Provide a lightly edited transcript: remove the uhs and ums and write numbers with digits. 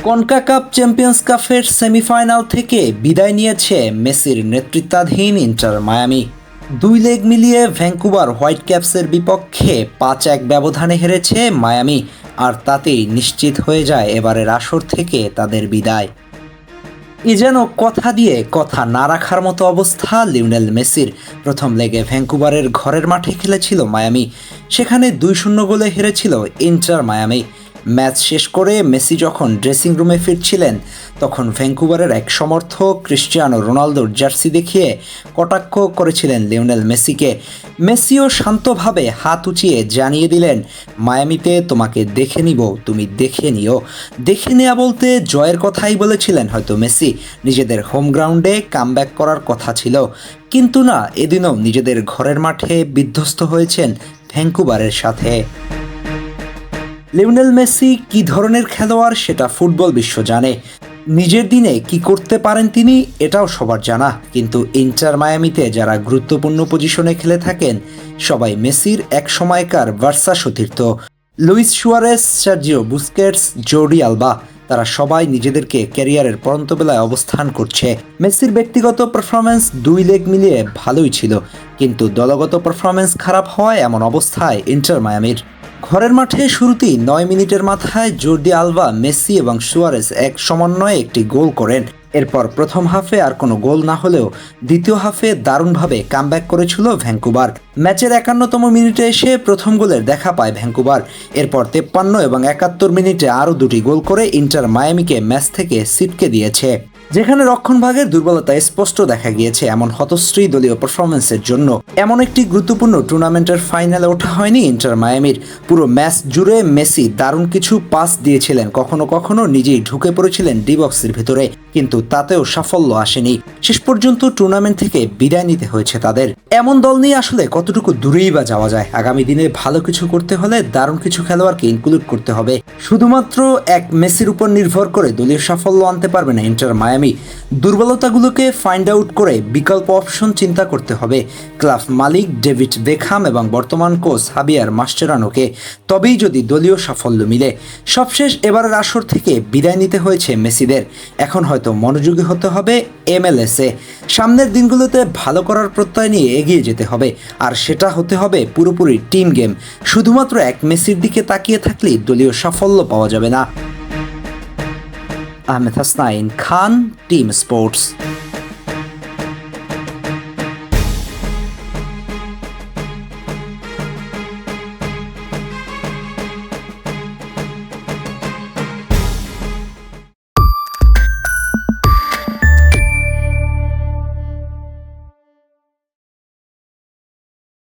কনকাকাপ champions কাপের semifinal থেকে বিদায় নিয়েছে মেসির নেতৃত্বাধীন ইন্টার মায়ামি। 2 লেগ মিলিয়ে ভ্যাঙ্কুভার হোয়াইট ক্যাপসের বিপক্ষে 5-1 ব্যবধানে হেরেছে মায়ামি, আর তাতেই নিশ্চিত হয়ে যায় এবারের আসর থেকে তাদের বিদায়। এ যেন কথা দিয়ে কথা না রাখার মতো অবস্থা লিওনেল মেসির। প্রথম লেগে ভ্যাঙ্কুভারের ঘরের মাঠে খেলেছিল মায়ামি, সেখানে 2-0 গোলে হেরেছিল ইন্টার মায়ামি। ম্যাচ শেষ করে মেসি যখন ড্রেসিং রুমে ফিরছিলেন, তখন ভ্যাঙ্কুভারের এক সমর্থক ক্রিস্টিয়ানো রোনালদোর জার্সি দেখিয়ে কটাক্ষ করেছিলেন লিওনেল মেসিকে। মেসিও শান্তভাবে হাত উঁচিয়ে জানিয়ে দিলেন, মায়ামিতে তোমাকে দেখে নিব, তুমি দেখে নিও। দেখে নেওয়া বলতে জয়ের কথাই বলেছিলেন হয়তো মেসি। নিজেদের হোম গ্রাউন্ডে কামব্যাক করার কথা ছিল, কিন্তু না, এদিনও নিজেদের ঘরের মাঠে বিধ্বস্ত হয়েছেন ভ্যাঙ্কুভারের সাথে। লিওনেল মেসি কী ধরনের খেলোয়াড় সেটা ফুটবল বিশ্ব জানে। নিজের দিনে কি করতে পারেন তিনি, এটাও সবার জানা। কিন্তু ইন্টার মায়ামিতে যারা গুরুত্বপূর্ণ পজিশনে খেলে থাকেন, সবাই মেসির এক সময়কার বার্সা সতীর্থ। Luis Suarez, Sergio Busquets, Jordi Alba, তারা সবাই নিজেদেরকে ক্যারিয়ারের পরন্তবেলায় অবস্থান করছে। মেসির ব্যক্তিগত পারফরমেন্স 2 লেগ মিলিয়ে ভালোই ছিল, কিন্তু দলগত পারফরমেন্স খারাপ হওয়ায় এমন অবস্থায় ইন্টার মায়ামির। ঘরের মাঠে শুরুতেই 9 মিনিটের মাথায় জর্ডি আলবা, মেসি এবং সুয়ারেস এক সমন্বয়ে একটি গোল করেন। এরপর প্রথম হাফে আর কোনো গোল না হলেও দ্বিতীয় হাফে দারুণভাবে কামব্যাক করেছিল ভ্যাঙ্কুভার। ম্যাচের 51তম মিনিটে এসে প্রথম গোলের দেখা পায় ভ্যাঙ্কুভার। এরপর 53 এবং 71 মিনিটে আরও 2টি গোল করে ইন্টার মায়ামিকে ম্যাচ থেকে ছিটকে দিয়েছে। যেখানে রক্ষণভাগের দুর্বলতা স্পষ্ট দেখা গিয়েছে এমন হতশ্রী দলীয় পারফরমেন্সের জন্য এমন একটি গুরুত্বপূর্ণ টুর্নামেন্টের ফাইনালে ওঠা হয়নি ইন্টার মায়ামির। পুরো ম্যাচ জুড়ে মেসি দারুণ কিছু পাস দিয়েছিলেন, কখনো কখনো নিজেই ঢুকে পড়েছিলেন ডি বক্সের ভিতরে, কিন্তু তাতেও সাফল্য আসেনি। শেষ পর্যন্ত টুর্নামেন্ট থেকে বিদায় নিতে হয়েছে তাদের। এমন দল নিয়ে আসলে কতটুকু দূরেই বা যাওয়া যায়? আগামী দিনে ভালো কিছু করতে হলে দারুণ কিছু খেলোয়াড়কে ইনক্লুড করতে হবে। শুধুমাত্র এক মেসির উপর নির্ভর করে দলীয় সাফল্য আনতে পারবে না ইন্টার মায়ামি। দুর্বলতাগুলোকে ফাইন্ড আউট করে বিকল্প অপশন চিন্তা করতে হবে ক্লাব মালিক ডেভিড বেকহাম এবং বর্তমান কোচ হাবিয়ার মাস্টেরানোকে। তবেই যদি দলীয় সাফল্য মিলে। সবশেষ এবারের আসর থেকে বিদায় নিতে হয়েছে মেসিদের। এখন হয়তো মনোযোগী হতে হবে MLS-এ। সামনের দিনগুলোতে ভালো করার প্রত্যয় নিয়ে এগিয়ে যেতে হবে, আর সেটা হতে হবে পুরোপুরি টিম গেম। শুধুমাত্র এক মেসির দিকে তাকিয়ে থাকলেই দলীয় সাফল্য পাওয়া যাবে না। আহমেদ হাসনাইন খান, টিম স্পোর্টস।